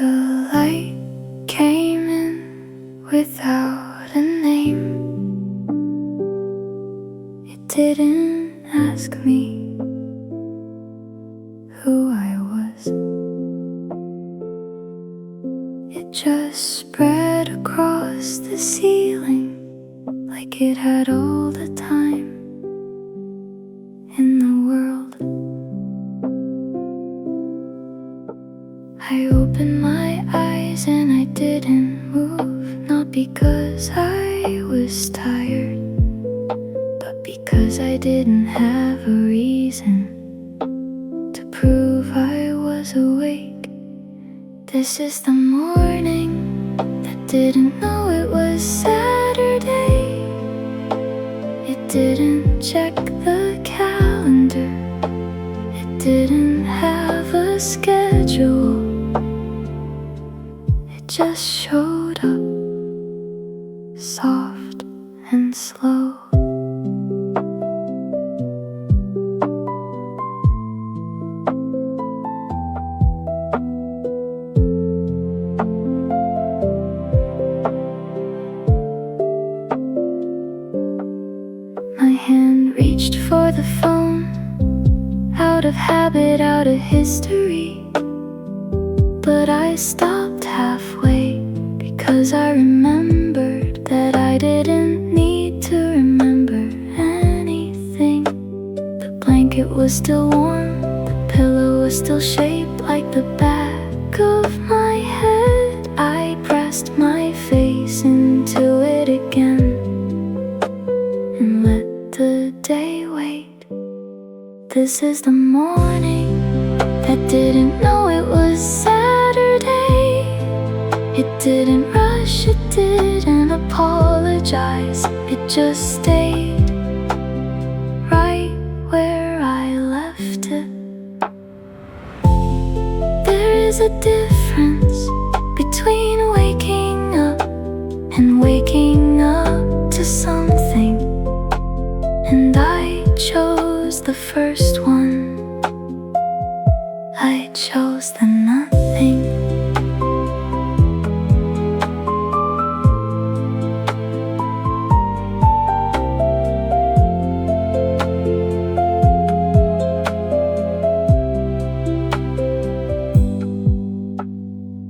The light came in without a name. It didn't ask me who I was. It just spread across the ceiling like it had all the time in the world. I opened my eyes and I didn't move, not because I was tired, but because I didn't have a reason to prove I was awake. This is the morning that didn't know it was Saturday. It didn't check the calendar. It didn't have a schedule. It just showed up, soft and slow. My hand reached for the phone, out of habit, out of history. But I stopped halfway because I remembered that I didn't need to remember anything. The blanket was still warm, the pillow was still shaped like the back of my head. I pressed my face into it again and let the day wait. This is the morning that didn't know it was Saturday. It didn't rush, it didn't apologize. It just stayed right where I left it. There is a difference between waking up and waking up to something, and I chose the first one. I chose the nothing.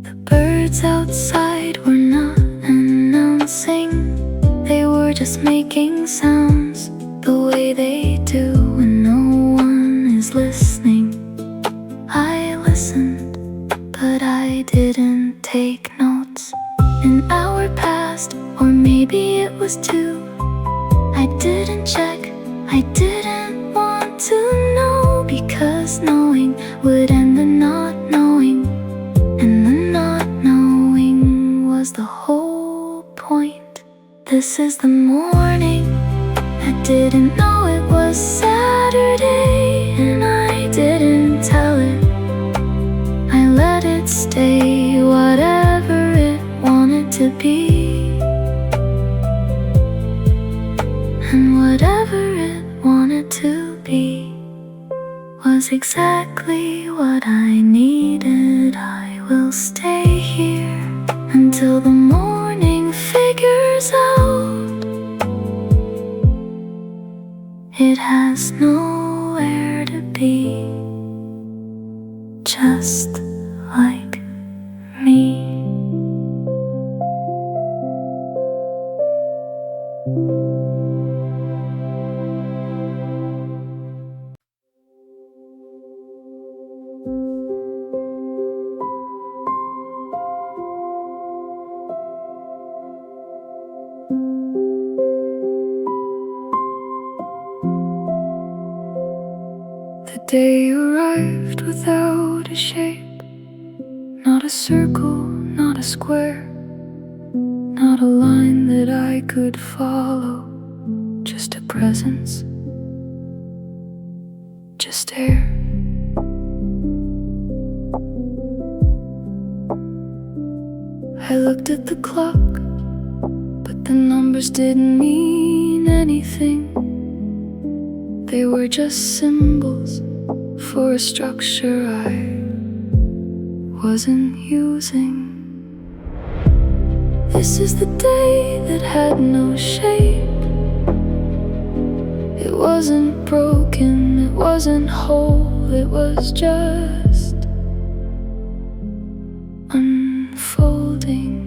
The birds outside were not announcing. They were just making sounds the way they do when no one is listening. I listened, but I didn't take notes. An hour passed, or maybe it was two. I didn't check, I didn't want to know, because knowing would end the not knowing, and the not knowing was the whole point. This is the morning I didn't know it was Saturday, and I didn't tell it. I let it stay whatever it wanted to be, and whatever it wanted to be was exactly what I needed. I will stay here until the morning figures out it has nowhere to be, just like me. The day arrived without a shape, not a circle, not a square, not a line that I could follow, just a presence, just air. I looked at the clock, but the numbers didn't mean anything. They were just symbols for a structure I wasn't using. This is the day that had no shape. It wasn't broken, it wasn't whole, it was just unfolding.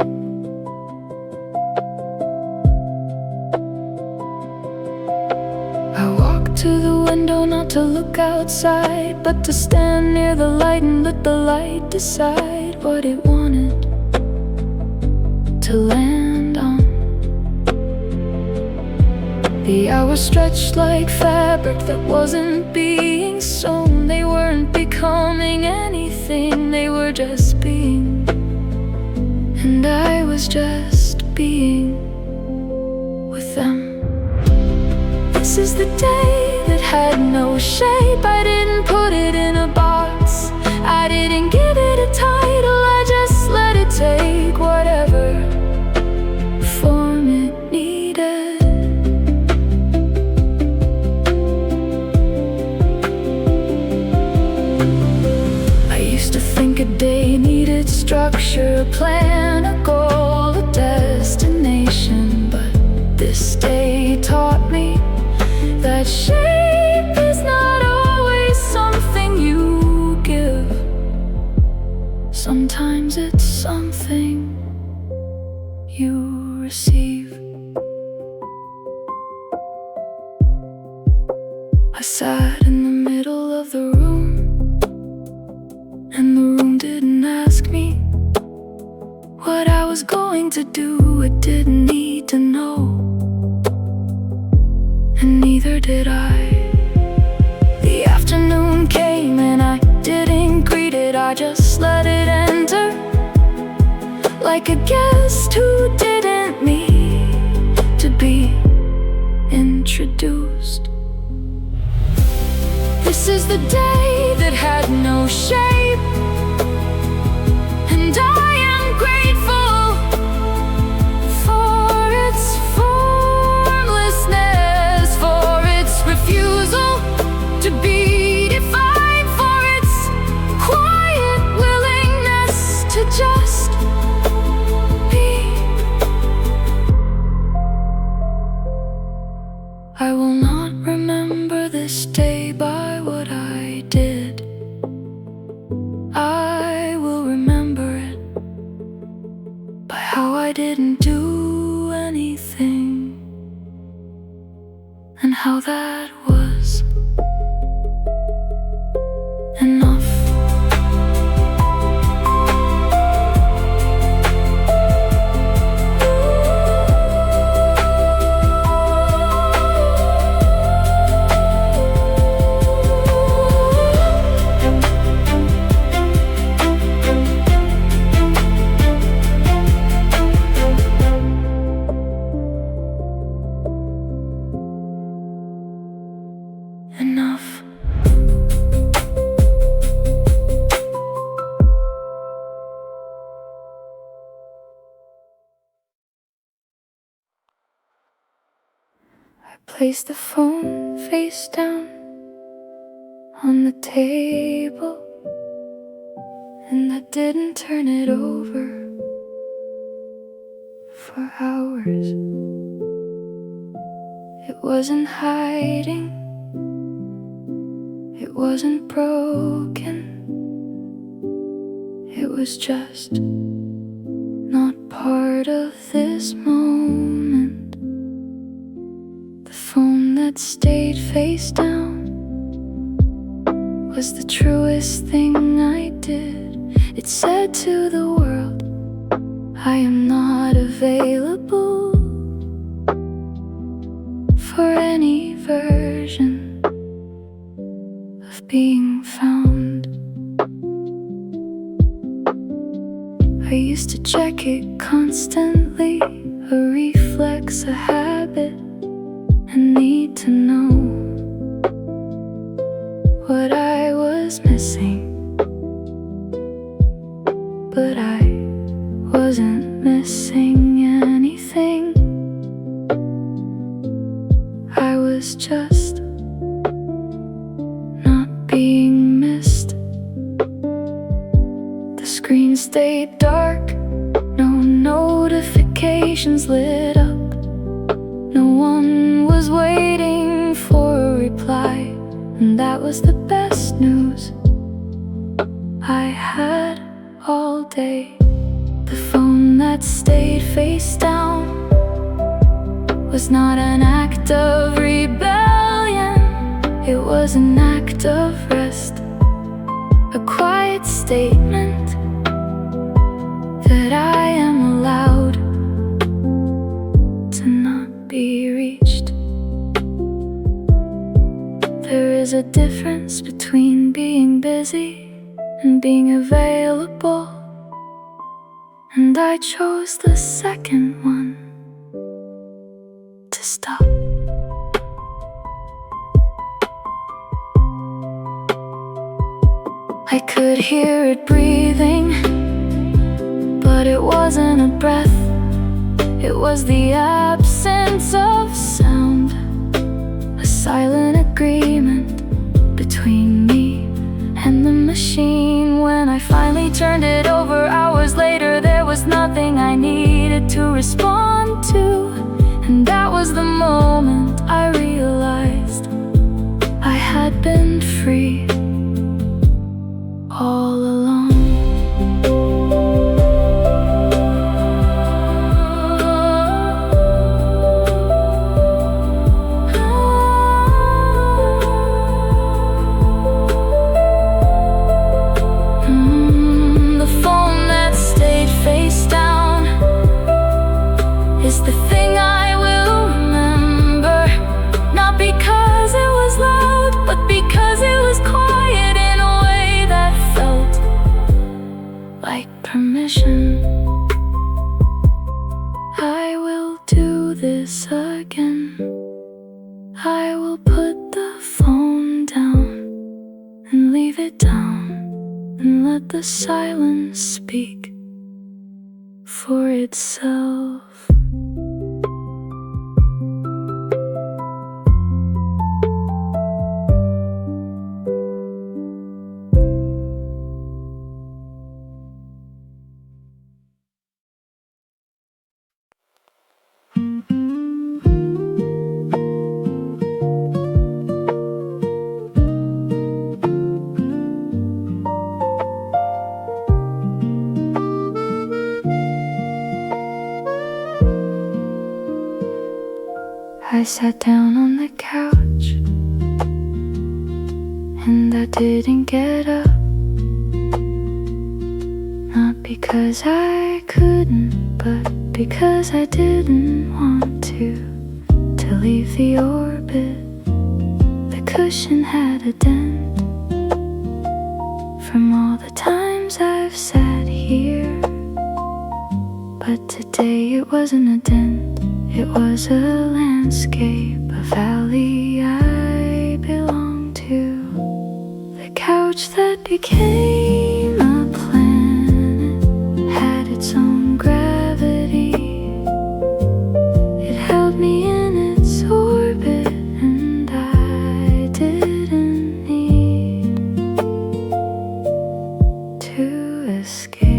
I walked to the window not to look outside, but to stand near the light and let the light decide what it wanted to land on. The hours stretched like fabric that wasn't being sewn. They weren't becoming anything, they were just being. And I was just being with them. This is the day that had no shape. I didn't put it in a box, I didn't give it a title, I just let it take whatever form it needed. I used to think a day needed structure, a plan, a goal, a destination. But this day taught me that shape is not always something you give. Sometimes it's something you receive. I sat in the middle of the room, and the room didn't ask me what I was going to do. It didn't need to know, and neither did I. The afternoon came and I didn't greet it, I just let it enter, like a guest who didn't need to be introduced. This is the day that had no shape, and I am grateful for its formlessness, for its refusal to be defined, for its quiet willingness to just be. I will not remember this day by what I did, I will remember it by how I didn't do anything, and how that was enough. Enough. I placed the phone face down on the table, and I didn't turn it over for hours. It wasn't hiding, it wasn't broken, it was just not part of this moment. The phone that stayed face down was the truest thing I did. It said to the world, I am not available for any version of being found. I used to check it constantly, a reflex, a habit, a need to know what I was missing. But I wasn't missing anything, I was just not being missed. The screen stayed dark, no notifications lit up. No one was waiting for a reply, and that was the best news I had all day. The phone that stayed face down was not an act of rebellion, it was an act of rest, a quiet statement that I am allowed to not be reached. There is a difference between being busy and being available, and I chose the second one, to stop. I could hear it breathing, but it wasn't a breath. It was the absence of sound, a silent agreement between me and the machine. When I finally turned it over hours later, there was nothing I needed to respond to, and that was the moment I realized I had been free all along. The phone that stayed face down is the thing I will remember, not because it was loud, but because it was quiet in a way that felt like permission. I will do this again. I will put the phone down and leave it down, and let the silence speak for itself. I sat down on the couch, and I didn't get up, not because I couldn't, but because I didn't want to leave the orbit. The cushion had a dent from all the times I've sat here, but today it wasn't a dent, it was a landscape, a valley I belong to. The couch that became a planet had its own gravity. It held me in its orbit, and I didn't need to escape.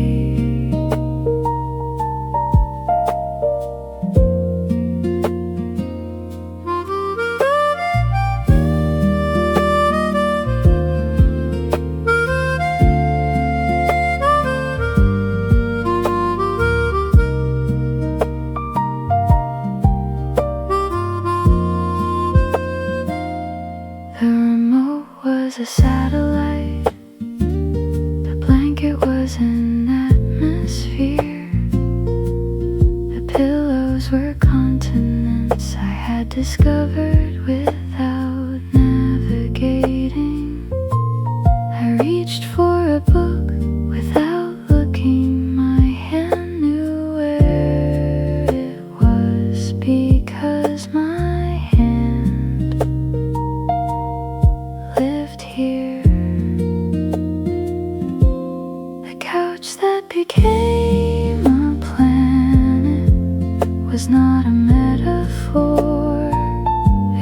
A satellite, the blanket was an atmosphere, the pillows were continents I had discovered without navigating. I reached for a book without looking, my hand knew where it was because my hand lived here. The couch that became a planet was not a metaphor.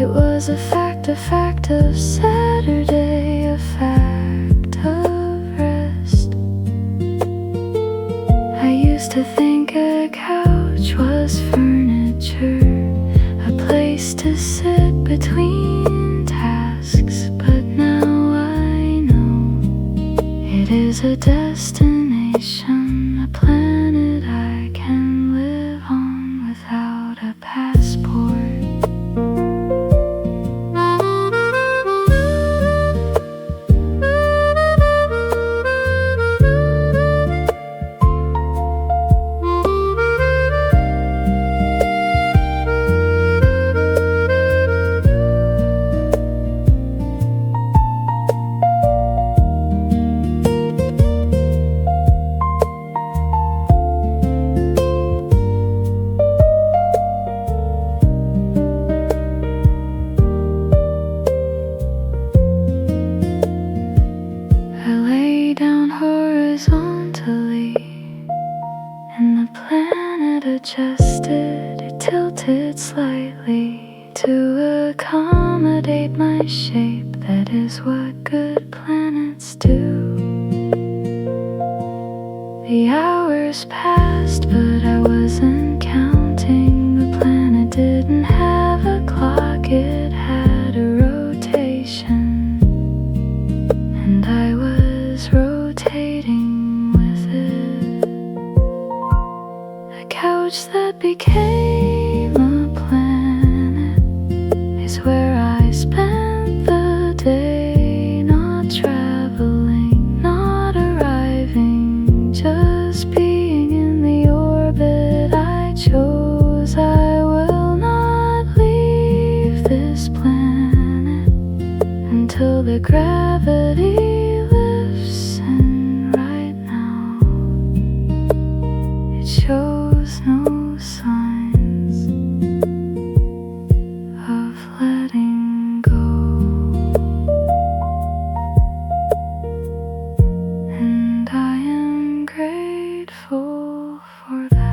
It was a fact of Saturday, a fact of rest. used to think a couch was furniture, a place to sit between tasks, but now I know it is a destination, a planet I can live on without a passport. Adjusted, it tilted slightly to accommodate my shape. That is what good planets do. The hours passed, but I wasn't counting. The planet didn't have a clock, it had a rotation, and I was rotating with it. A couch that became a planet is where I spent the day, not traveling, not arriving, just being in the orbit I chose. I will not leave this planet until the gravity lifts, and right now it shows no signs of letting go, and I am grateful for that.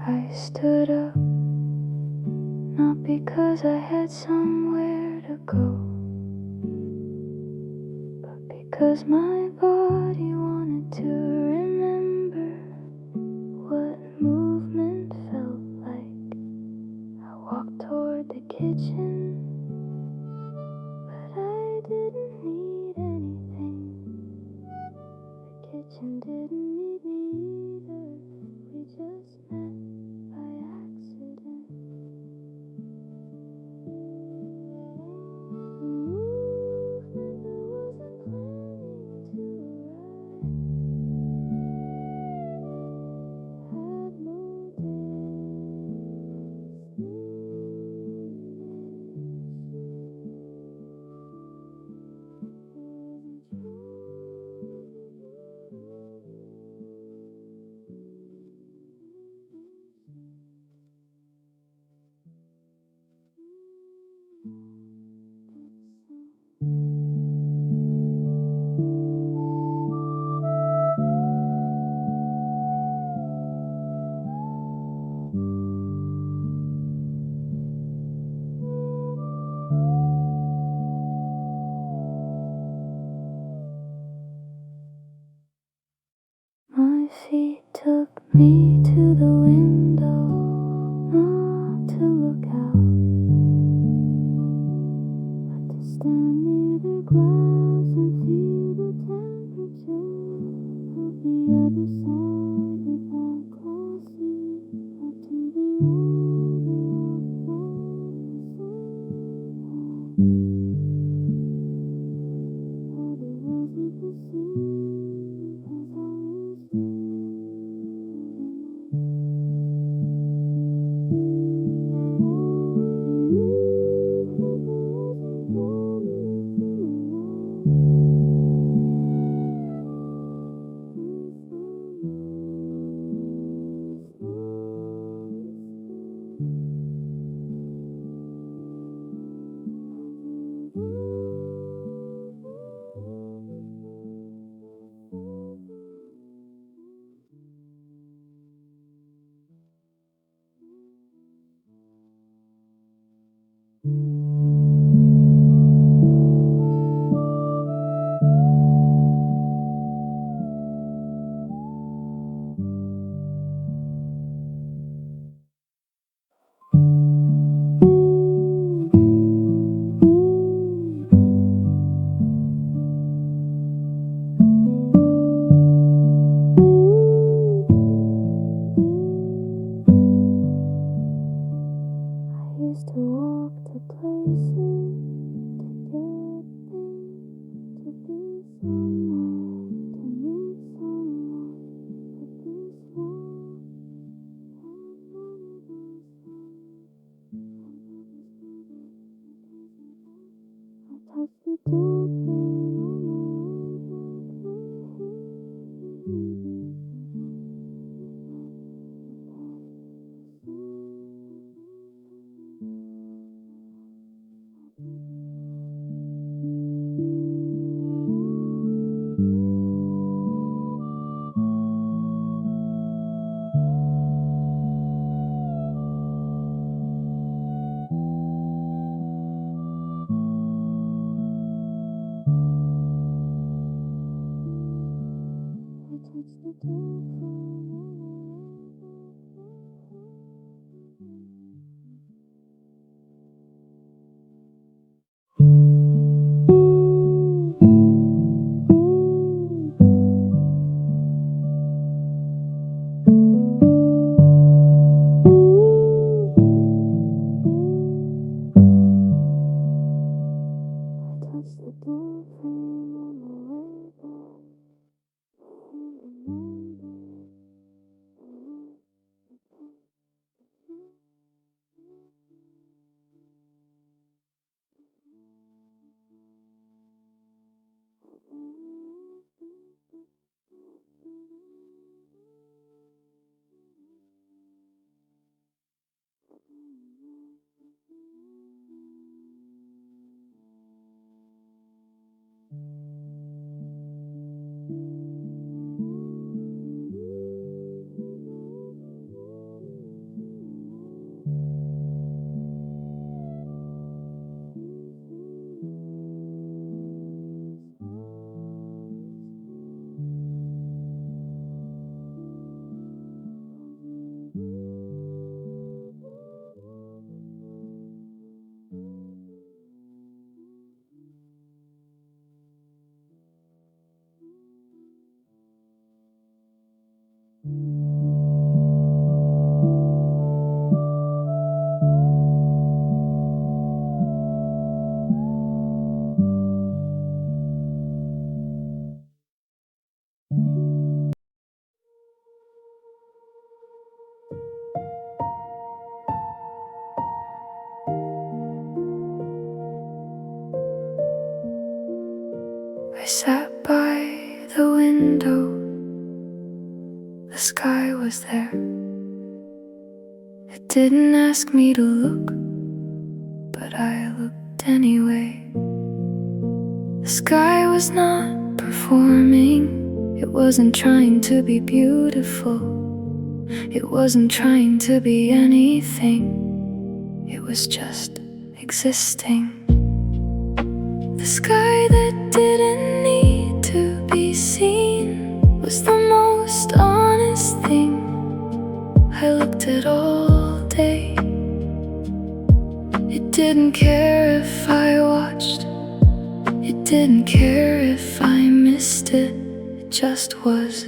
I stood up, not because I had somewhere to go, but because my body wanted to remember what movement felt like. I walked toward the kitchen, but I didn't need anything. The kitchen didn't need me either. We just met by accident. The movement I wasn't planning to arrive. I sat by the window, the sky was there. It didn't ask me to look, but I looked anyway. The sky was not performing, it wasn't trying to be beautiful. It wasn't trying to be anything, it was just existing. The sky that didn't need to be seen was the most honest thing I looked at all day. It didn't care if I watched, it didn't care if I missed it, it just was.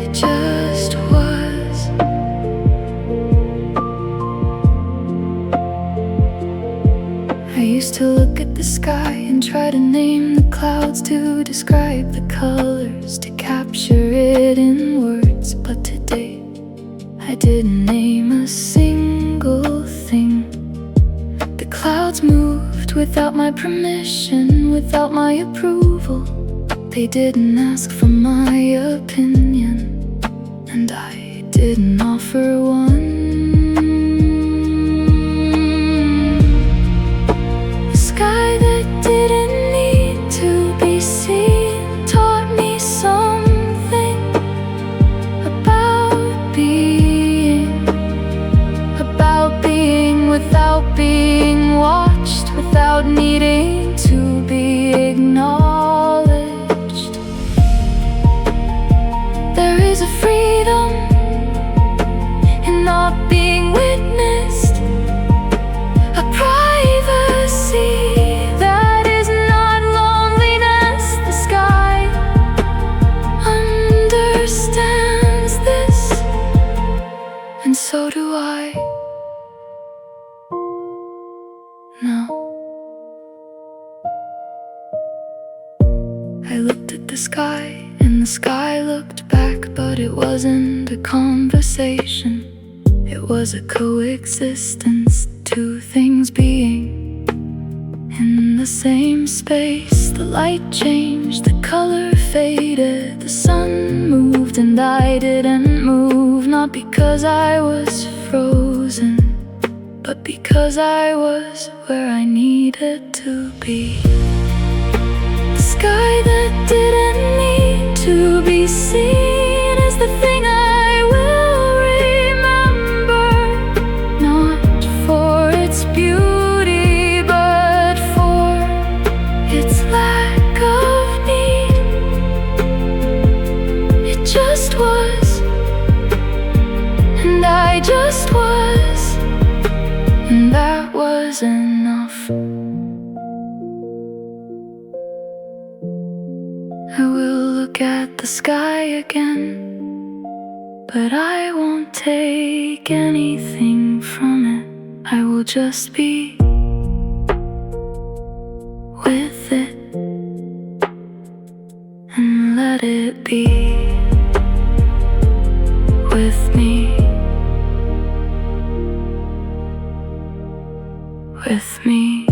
It just was. I used to look at the sky and try to name the clouds, to describe the colors, to capture it in words. But today, I didn't name a single thing. The clouds moved without my permission, without my approval. They didn't ask for my opinion, and I didn't offer one. The sky that didn't need to be seen taught me something about being without being watched, without needing to be acknowledged. There is a freedom in not being witnessed, a privacy that is not loneliness. The sky understands this, and so do I now. I looked at the sky, and the sky looked back, but it wasn't a conversation. It was a coexistence, two things being in the same space. The light changed, the color faded, the sun moved and I didn't move. Not because I was frozen, but because I was where I needed to be. The sky that didn't need to be seen is the thing I will remember, not for its beauty, but for its light. look at the sky again, but I won't take anything from it. I will just be with it and let it be with me, with me.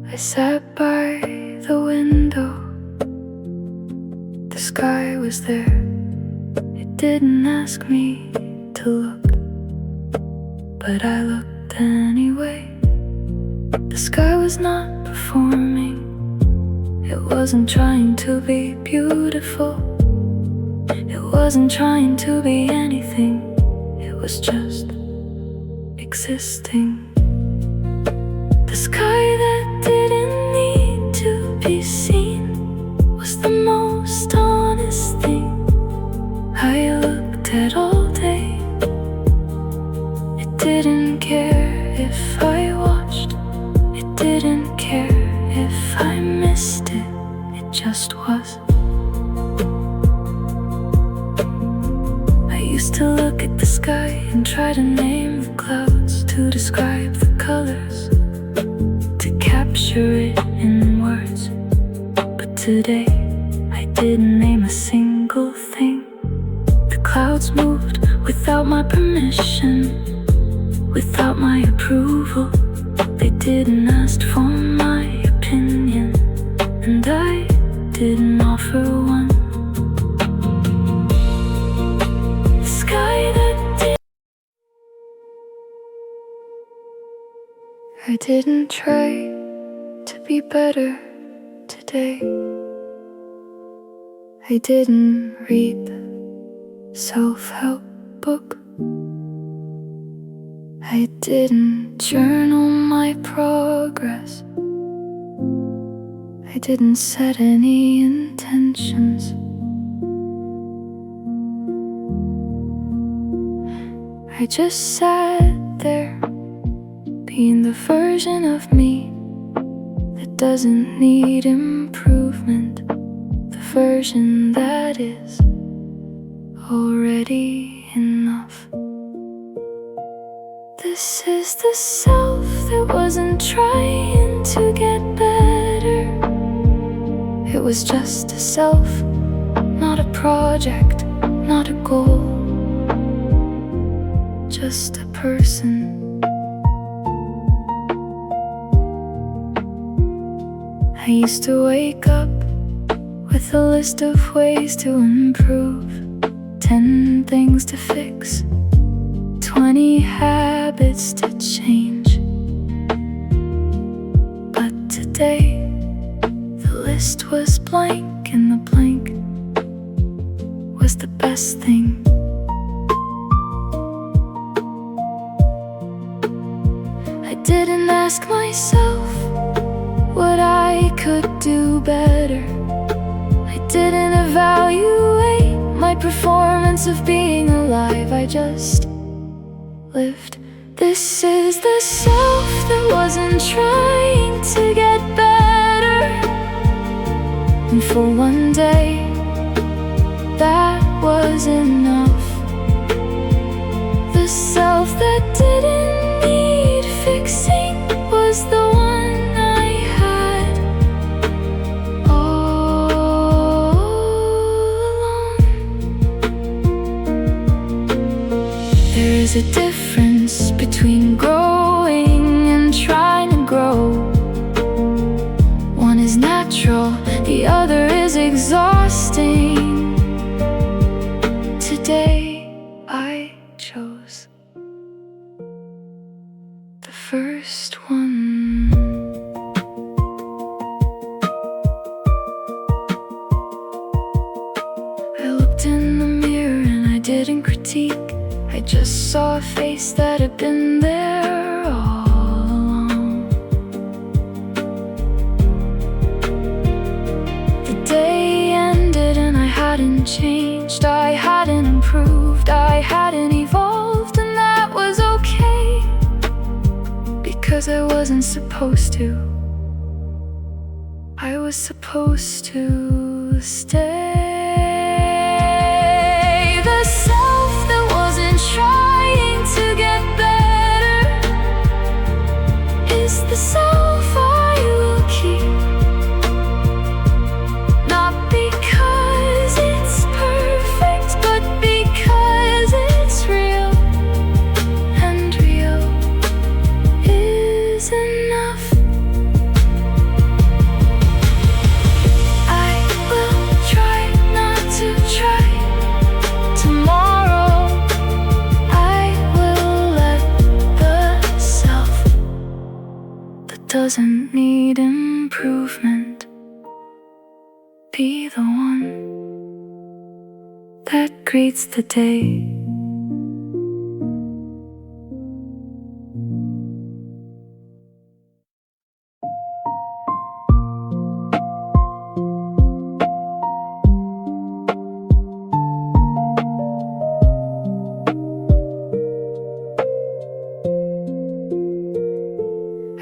I sat by the window. The sky was there. It didn't ask me to look, but I looked anyway. The sky was not performing. It wasn't trying to be beautiful. It wasn't trying to be anything. It was just existing. The sky that didn't need to be seen was the most honest thing I looked at all day. It didn't care if I watched. It didn't care if I missed it. It just was. I used to look at the sky and try to name the clouds, to describe the colors, to capture it in words. But today I didn't name a single thing. The clouds moved without my permission, without my approval. They didn't ask for my opinion, and I didn't offer one. The sky that did. I didn't try to be better today. I didn't read the self-help book. I didn't journal my progress. I didn't set any intentions. I just sat there, being the version of me that doesn't need improvement, the version that is already enough. This is the self that wasn't trying to get better. It was just a self, not a project, not a goal, just a person. I used to wake up with a list of ways to improve, 10 things to fix, 20 habits to change. But today, the list was blank, and the blank was the best thing. I didn't ask myself what I could do better. I didn't evaluate my performance of being alive. I just lived. This is the self that wasn't trying to get better. And for one day, that was enough. The self that didn't need fixing was the one I had all along. There is a difference between growing and trying to grow. One is natural, the other is exhausting. Today I chose the first one. I looked in the mirror and I didn't critique. I just saw a face that had been there all along. The day ended and I hadn't changed, I hadn't improved, I hadn't evolved, and that was okay, because I wasn't supposed to. I was supposed to stay. The self that wasn't trying to get better is the self I will keep. Not because it's perfect, but because it's real, and real is enough. I will try not to try tomorrow. I will let the self that doesn't need improvement be the one that greets the day.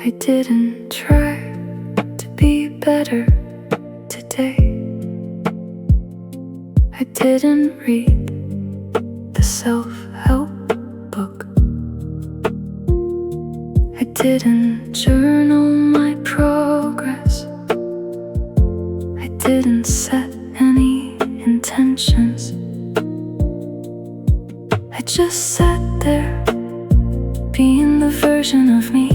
I didn't try to be better today. I didn't read the self-help book. I didn't journal my progress. I didn't set any intentions. I just sat there, being the version of me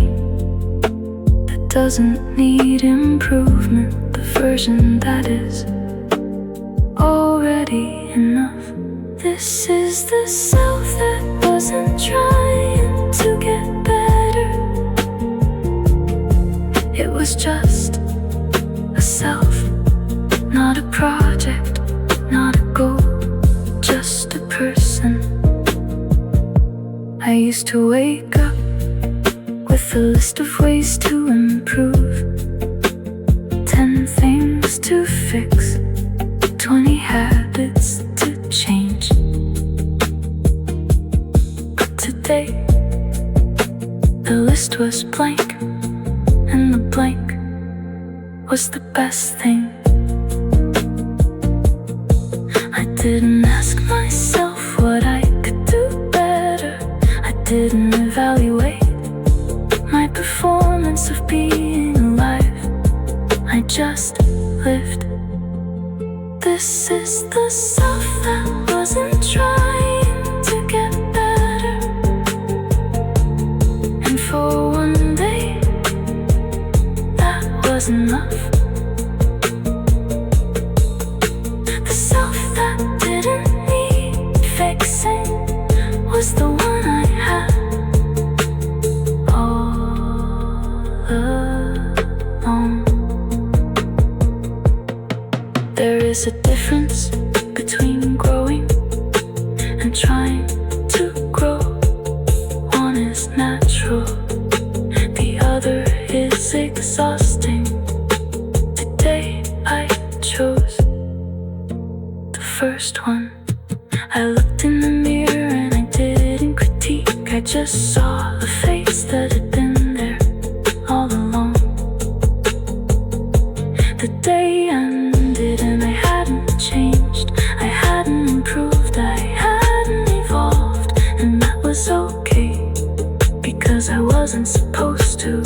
that doesn't need improvement, the version that is already enough. This is the self that wasn't trying to get better. It was just a self, not a project, not a goal, just a person. I used to wake up with a list of ways to improve, 10 things to fix, 20 habits to change. But today, the list was blank, and the blank was the best thing. I didn't ask myself what I could do better. I didn't evaluate my performance of being alive. I just lived. This is the self that wasn't trying to get better. And for one day, that was enough. The self that didn't need fixing was the one I had all along. There is a difference between growing and trying to grow. One is natural, the other is exhausting. Today I chose the first one. I looked in the mirror and I didn't critique. I just saw a face that had been there all along. The day ended and I hadn't changed, I hadn't improved, I hadn't evolved, and that was okay, because I wasn't supposed to.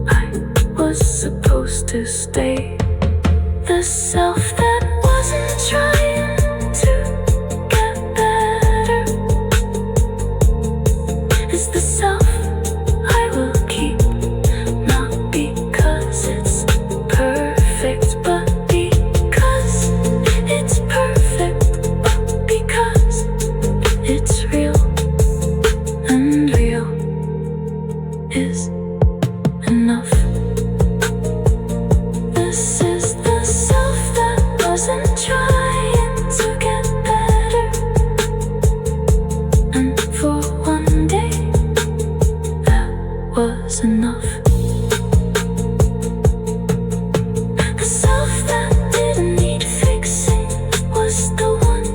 I was supposed to stay. The self that wasn't trying to get better is the self I will keep. Not because it's perfect, but because it's perfect, but because it's real, and real is enough. This is the self that wasn't trying to get better, and for one day that was enough. The self that didn't need fixing was the one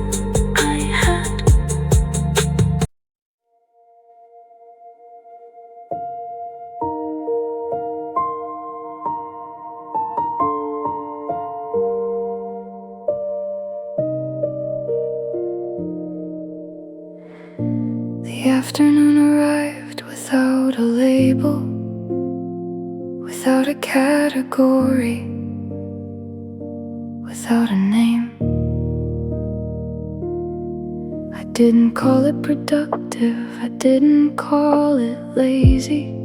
I had. The afternoon arrived without a label, without a category, without a name. I didn't call it productive, I didn't call it lazy,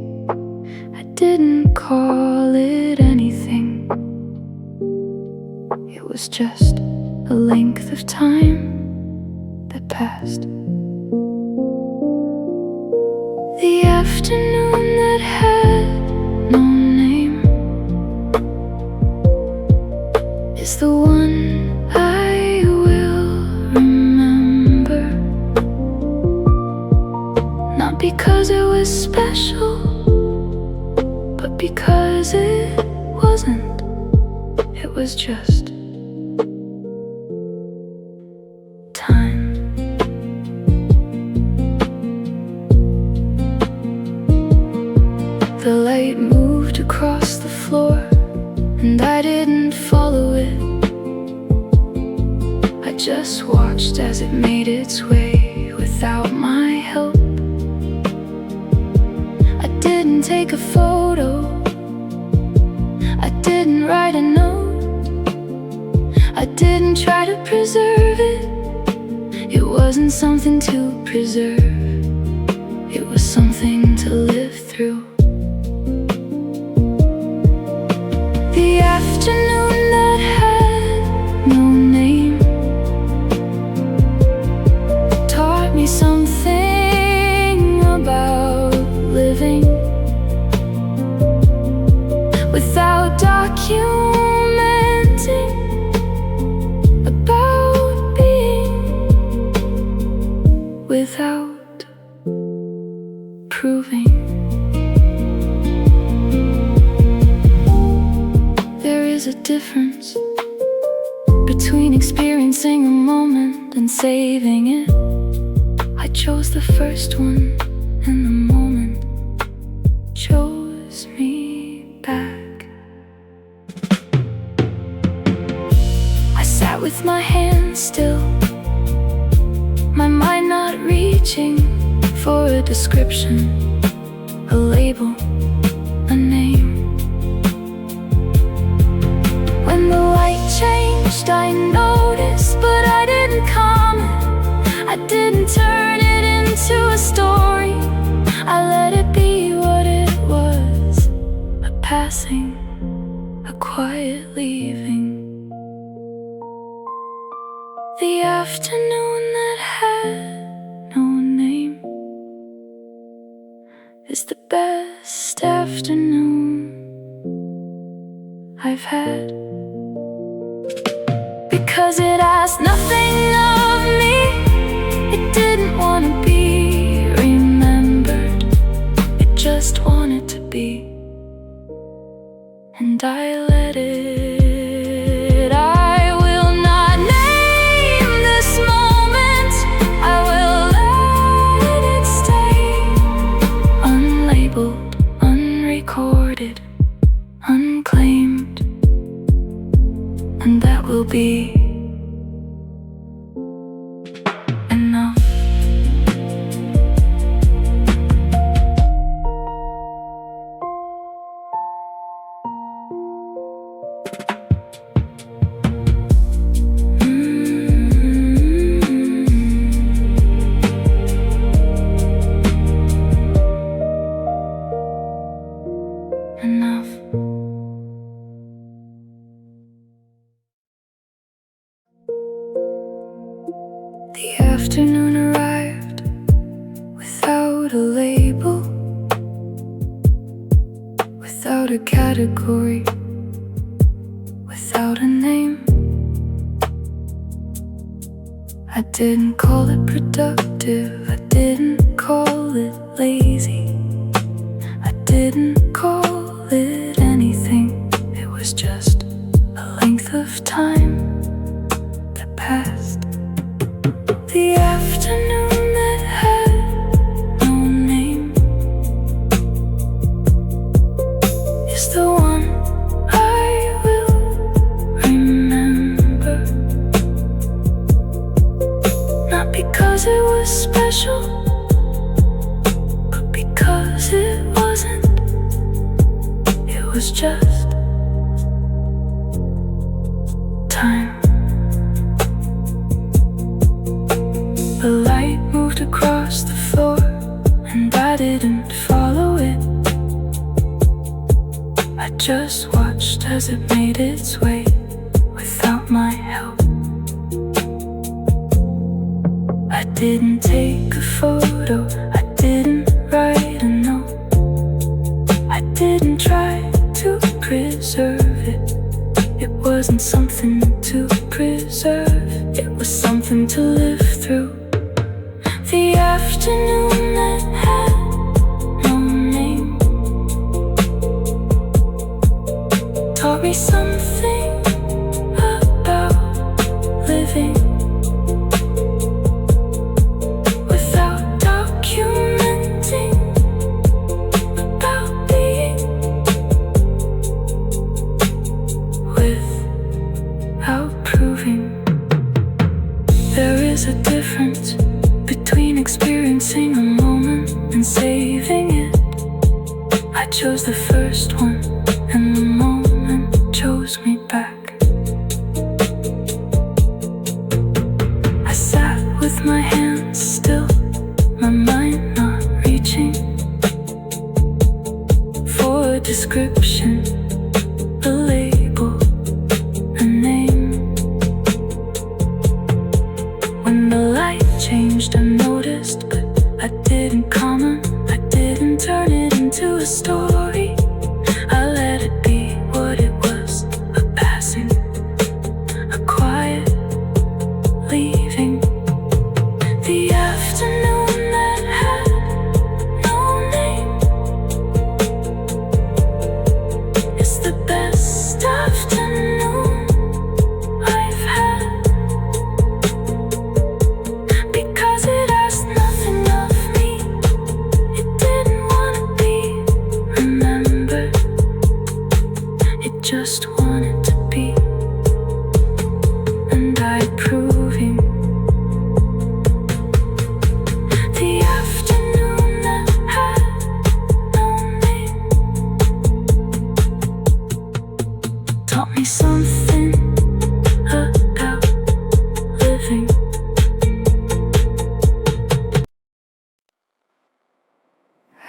I didn't call it anything. It was just a length of time that passed. The afternoon that had no name is the one I will remember. Not because it was special, but because it wasn't. It was just time. The light moved across the floor, and I didn't follow it. I just watched as it made its way without my help. I didn't take a photo, I didn't write a note, I didn't try to preserve it. It wasn't something to preserve, it was something to live through. The afternoon that had no name taught me something about living without documenting, about being without proving. There's a difference between experiencing a moment and saving it. I chose the first one, and the moment chose me back. I sat with my hands still, my mind not reaching for a description, a label, a name. When the light changed, I noticed, but I didn't comment. I didn't turn it into a story. I let it be what it was, a passing, a quiet leaving. The afternoon that had no name is the best afternoon I've had. Because it asked nothing of me, it didn't want to be remembered, it just wanted to be, and I let it. I will not name this moment, I will let it stay unlabeled, unrecorded, unclaimed, and that will be without a category, without a name. I didn't call it productive, I didn't call it lazy, I didn't call it anything. It was just a length of time that passed. The afternoon that had no name is the one I will remember. Not because it was special, but because it wasn't. It was just time. The light moved across the floor, and I didn't follow it. I just watched as it made its way without my help. I didn't take a photo, I didn't write a note, I didn't try to preserve it. It wasn't something to preserve, it was something to live through. The afternoon that had no name taught me something about living without documenting, about being without proving. There is a difference between experiencing a moment and saving it. I chose the first one, and the moment chose me back. I sat with my hands still, my mind not reaching for a description, a label, a name. When the light changed, I noticed, but I didn't comment, I didn't turn it into a story. I let it be what it was, a passing, a quiet leaving. The afternoon that had no name is the best afternoon I've had, because it asked nothing of me. It didn't want to be remembered, it just wanted to be, and I proving. The afternoon that had no name taught me something about living.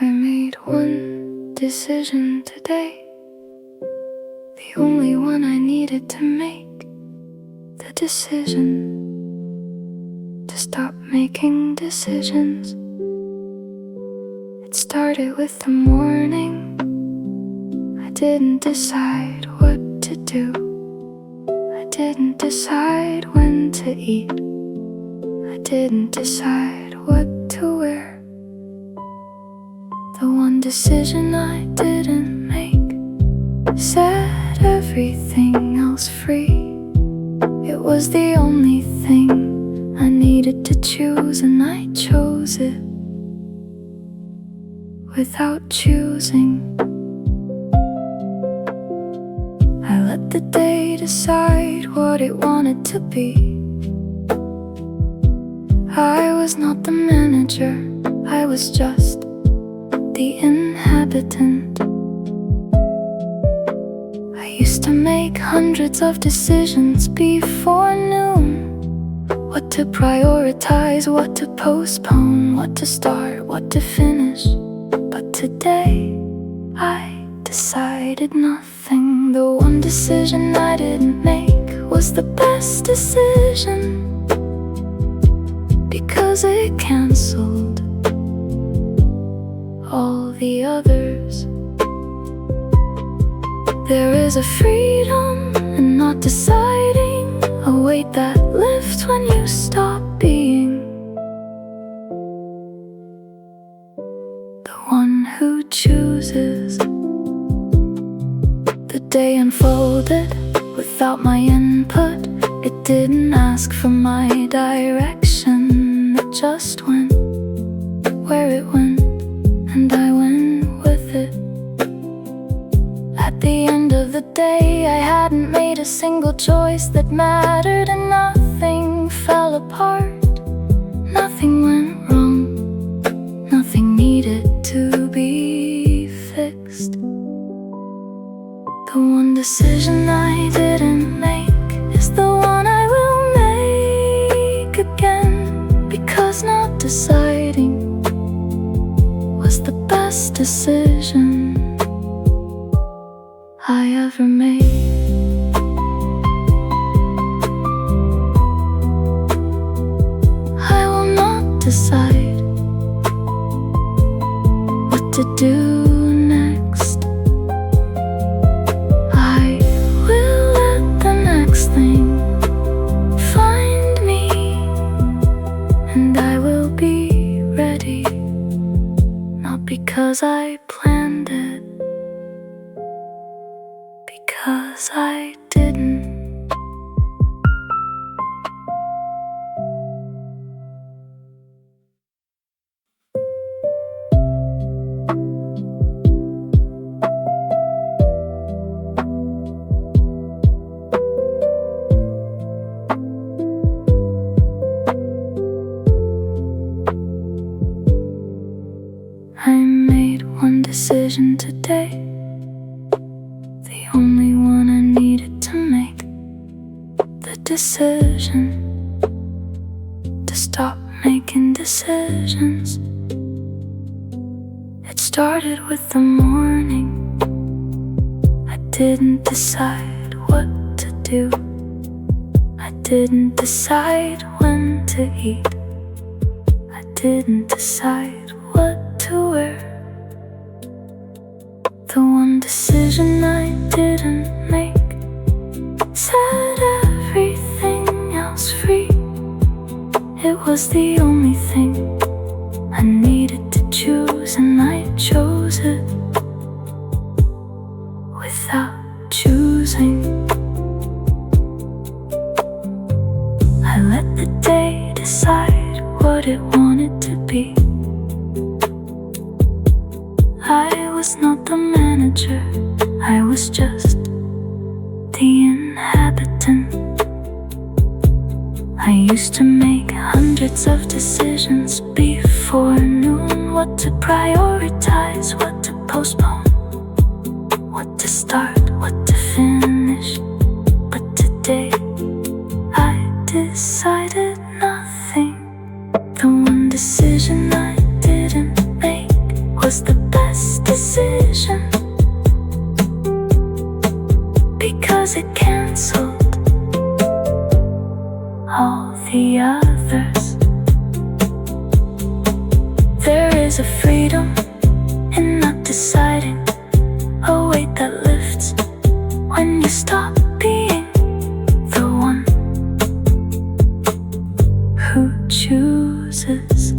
I made one decision today, the only one I needed to make. The decision to stop making decisions. It started with the morning. I didn't decide what to do, I didn't decide when to eat, I didn't decide what to wear. The one decision I didn't make set everything else free. It was the only thing I needed to choose, and I chose it without choosing. I let the day decide what it wanted to be. I was not the manager, I was just the inhabitant. I used to make hundreds of decisions before noon. What to prioritize, what to postpone, what to start, what to finish. But today, I decided nothing. The one decision I didn't make was the best decision, because it canceled all the others. There is a freedom in not deciding, a weight that lifts when you stop being the one who chooses. The day unfolded without my input. It didn't ask for my direction. It just went where it went, and I went with it. At the end of the day, I hadn't made a single choice that mattered, and nothing fell apart. Nothing went wrong. Nothing needed to be fixed. The one decision I didn't make is the one I will make again, because not deciding was the best decision I ever made. I will not decide what to do next. I will let the next thing find me, and I will be ready, not because I planned it, because I didn't. I made one decision today, the only one I needed to make. The decision to stop making decisions. It started with the morning. I didn't decide what to do. I didn't decide when to eat. I didn't decide what to wear. The one decision I didn't make set everything else free. It was the only thing I needed to choose, and I chose it without choosing. I let the day decide what it wanted to be. I was not the manager, I was just the inhabitant. I used to make hundreds of decisions before noon. What to prioritize, what to postpone, what to start, what to finish. But today I decided nothing. The one decision I didn't make was the best decision, because it canceled all the others. There is a freedom in not deciding, a weight that lifts when you stop being the one who chooses.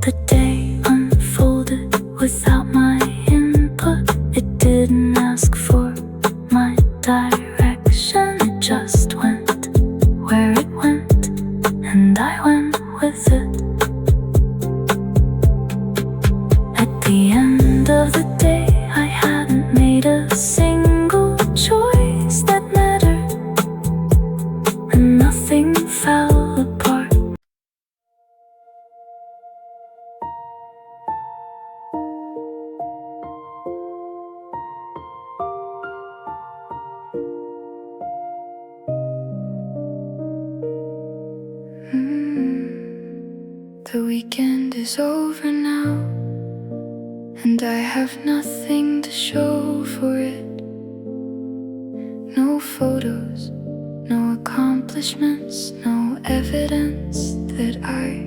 The day unfolded without my input. It didn't ask for my direction. It just went where it went, and I went with it. At the end of the day, I hadn't made a single choice that mattered, and nothing fell apart. The weekend is over now, and I have nothing to show for it. No photos, no accomplishments, no evidence that I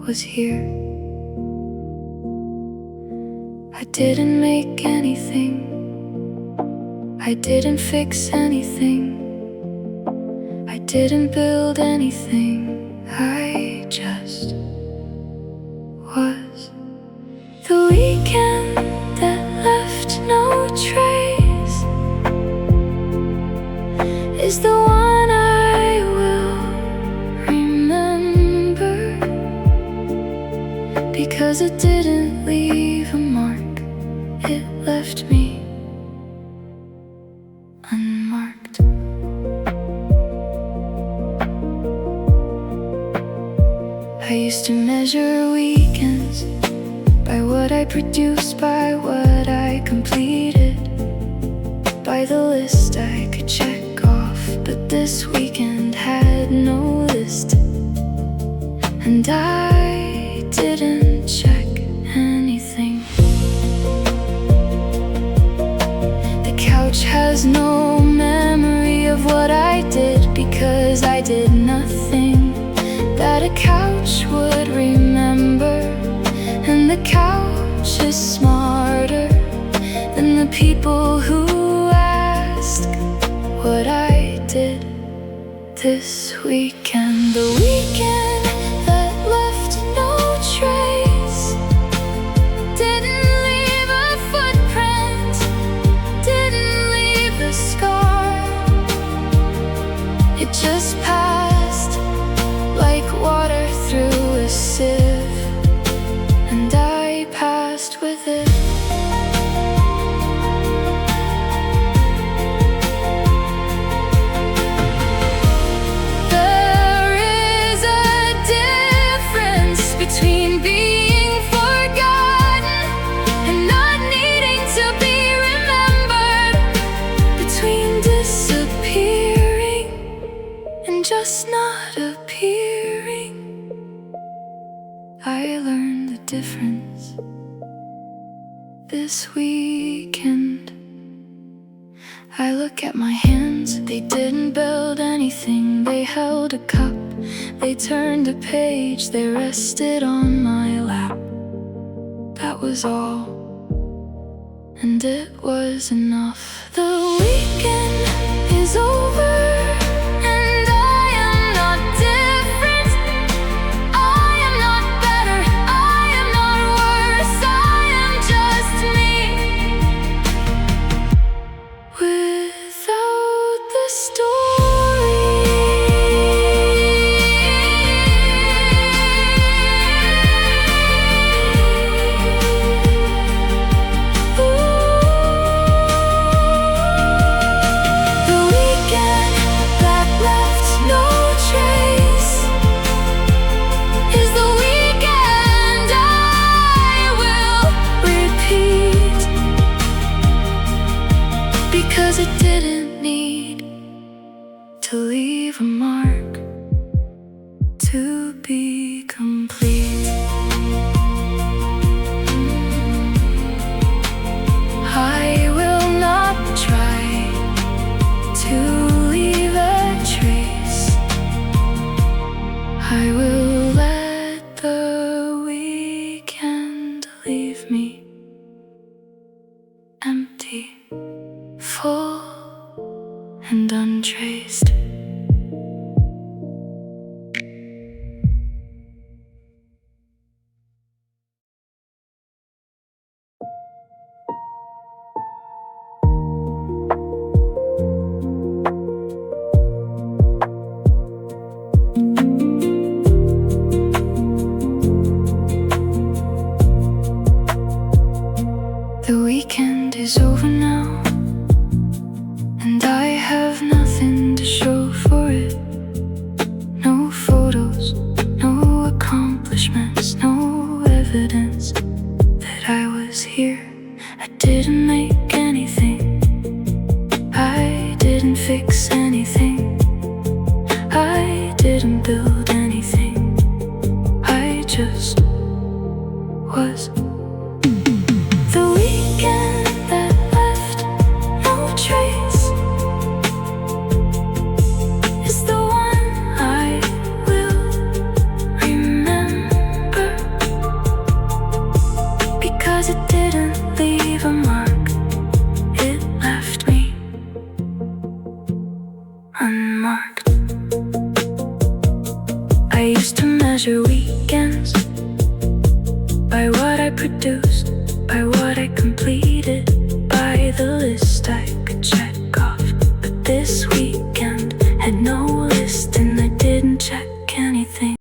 was here. I didn't make anything, I didn't fix anything, I didn't build anything, I just was. The weekend that left no trace is the one I will remember, because it didn't leave a mark, it left me unmarked. I used to measure weekends by what I produced, by what I completed, by the list I could check off. But this weekend had no list, and I didn't check anything. The couch has no memory of what I did, because I did nothing that a couch would remember. And the couch is smarter than the people who ask what I did this weekend. The weekend that left no trace, didn't leave a footprint, didn't leave a scar. It just passed like water through a sieve, and I passed with it. There is a difference between being forgotten and not needing to be remembered, between disappearing and just not appearing. I learned the difference this weekend. I look at my hands, they didn't build anything. They held a cup, they turned a page, they rested on my lap. That was all, and it was enough. The weekend is over, and I am not different. I am not better, I am not worse, I am just me, without the story. The weekend that left no trace is the weekend I will repeat, because it didn't need to leave a mark to be complete. I will not try to leave a trace. I will let the weekend leave me empty, full, and untraced. The weekend is over now, and I have nothing to show for it. No photos, no accomplishments, no evidence that I was here. I didn't make anything, I didn't fix anything, I didn't build anything, I just was. The weekend that left no trace is the one I will remember, because it didn't leave a mark, it left me unmarked. I used to measure weekends by what I produced, by what I completed.